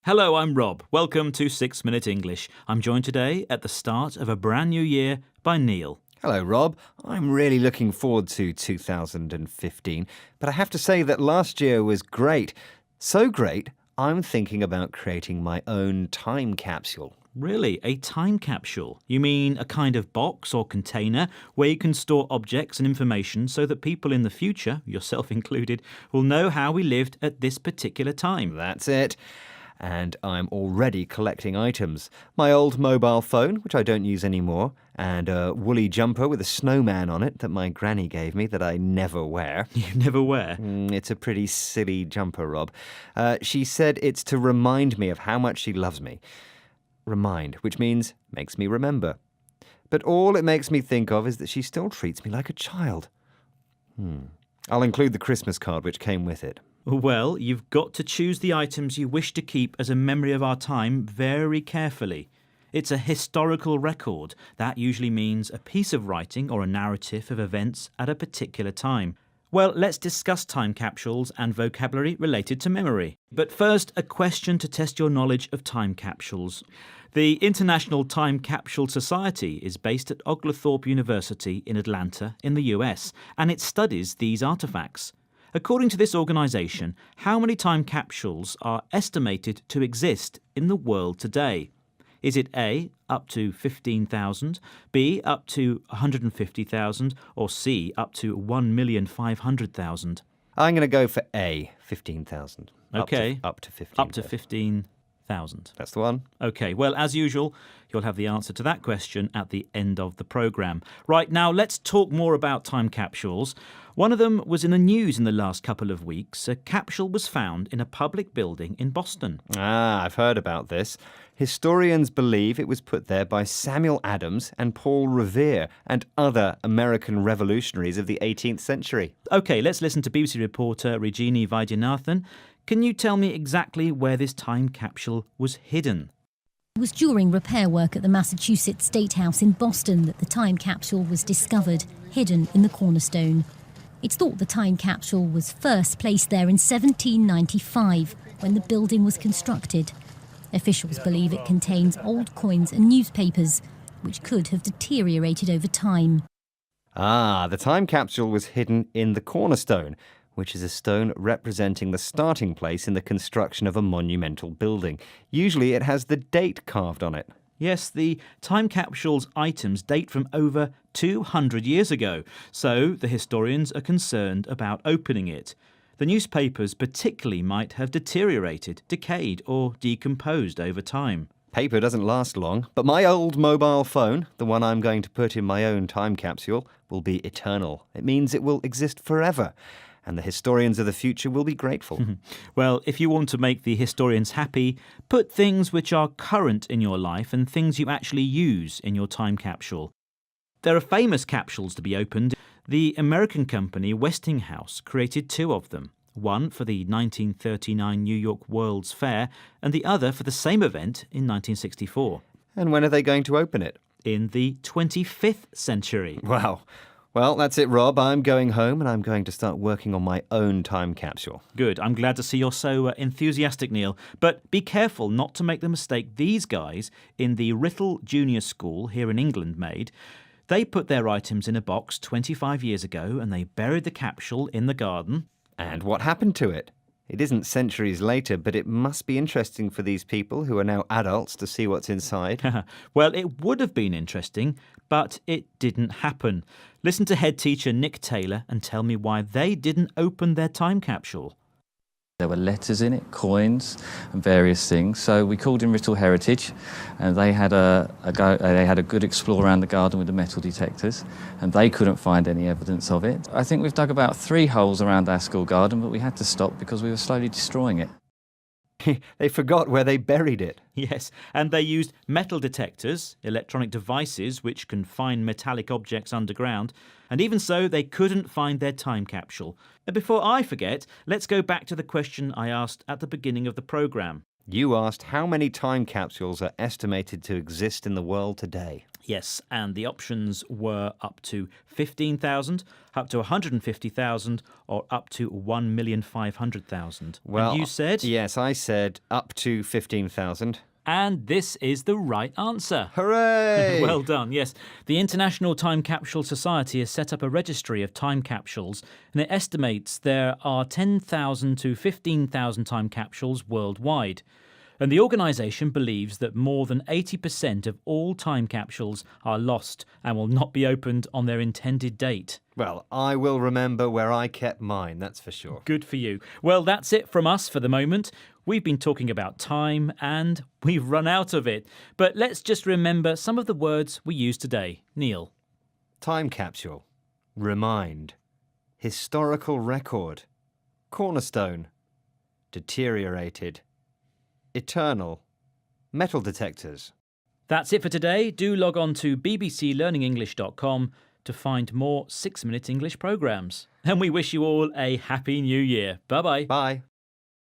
Hello, I'm Rob. Welcome to 6 Minute English. I'm joined today at the start of a brand new year by Neil. Hello, Rob. I'm really looking forward to 2015, but I have to say that last year was great. So great, I'm thinking about creating my own time capsule. Really? A time capsule? You mean a kind of box or container where you can store objects and information so that people in the future, yourself included, will know how we lived at this particular time? That's it. And I'm already collecting items. My old mobile phone, which I don't use anymore, and a woolly jumper with a snowman on it that my granny gave me that I never wear. You never wear? It's a pretty silly jumper, Rob. She said it's to remind me of how much she loves me. Remind, which means makes me remember. But all it makes me think of is that she still treats me like a child. I'll include the Christmas card which came with it. Well, you've got to choose the items you wish to keep as a memory of our time very carefully. It's a historical record. That usually means a piece of writing or a narrative of events at a particular time. Well, let's discuss time capsules and vocabulary related to memory. But first, a question to test your knowledge of time capsules. The International Time Capsule Society is based at Oglethorpe University in Atlanta in the US, and it studies these artifacts. According to this organisation, how many time capsules are estimated to exist in the world today? Is it A, up to 15,000, B, up to 150,000, or C, up to 1,500,000? I'm going to go for A, 15,000. OK. Up to 15,000. Up to 15,000. That's the one. OK, well, as usual, you'll have the answer to that question at the end of the programme. Right, now let's talk more about time capsules. One of them was in the news in the last couple of weeks. A capsule was found in a public building in Boston. I've heard about this. Historians believe it was put there by Samuel Adams and Paul Revere and other American revolutionaries of the 18th century. OK, let's listen to BBC reporter Regini Vaidyanathan. Can you tell me exactly where this time capsule was hidden? It was during repair work at the Massachusetts State House in Boston that the time capsule was discovered, hidden in the cornerstone. It's thought the time capsule was first placed there in 1795, when the building was constructed. Officials believe it contains old coins and newspapers, which could have deteriorated over time. The time capsule was hidden in the cornerstone, which is a stone representing the starting place in the construction of a monumental building. Usually it has the date carved on it. Yes, the time capsule's items date from over 200 years ago, so the historians are concerned about opening it. The newspapers particularly might have deteriorated, decayed or decomposed over time. Paper doesn't last long, but my old mobile phone, the one I'm going to put in my own time capsule, will be eternal. It means it will exist forever. And the historians of the future will be grateful. Well, if you want to make the historians happy, put things which are current in your life and things you actually use in your time capsule. There are famous capsules to be opened. The American company Westinghouse created two of them, one for the 1939 New York World's Fair and the other for the same event in 1964. And when are they going to open it? In the 25th century. Wow. Well, that's it, Rob. I'm going home and I'm going to start working on my own time capsule. Good. I'm glad to see you're so enthusiastic, Neil. But be careful not to make the mistake these guys in the Writtle Junior School here in England made. They put their items in a box 25 years ago and they buried the capsule in the garden. And what happened to it? It isn't centuries later, but it must be interesting for these people who are now adults to see what's inside. Well, it would have been interesting, but it didn't happen. Listen to head teacher Nick Taylor and tell me why they didn't open their time capsule. There were letters in it, coins and various things. So we called in Writtle Heritage and they had a good explore around the garden with the metal detectors and they couldn't find any evidence of it. I think we've dug about 3 holes around our school garden, but we had to stop because we were slowly destroying it. They forgot where they buried it. Yes, and they used metal detectors, electronic devices which can find metallic objects underground, and even so they couldn't find their time capsule. And before I forget, let's go back to the question I asked at the beginning of the programme. You asked how many time capsules are estimated to exist in the world today. Yes, and the options were up to 15,000, up to 150,000, or up to 1,500,000. Well, and you said? Yes, I said up to 15,000. And this is the right answer. Hooray! Well done, yes. The International Time Capsule Society has set up a registry of time capsules, and it estimates there are 10,000 to 15,000 time capsules worldwide. And the organisation believes that more than 80% of all time capsules are lost and will not be opened on their intended date. Well, I will remember where I kept mine, that's for sure. Good for you. Well, that's it from us for the moment. We've been talking about time and we've run out of it. But let's just remember some of the words we used today. Neil. Time capsule. Remind. Historical record. Cornerstone. Deteriorated. Eternal. Metal detectors. That's it for today. Do log on to bbclearningenglish.com to find more 6-minute English programmes. And we wish you all a happy new year. Bye-bye. Bye.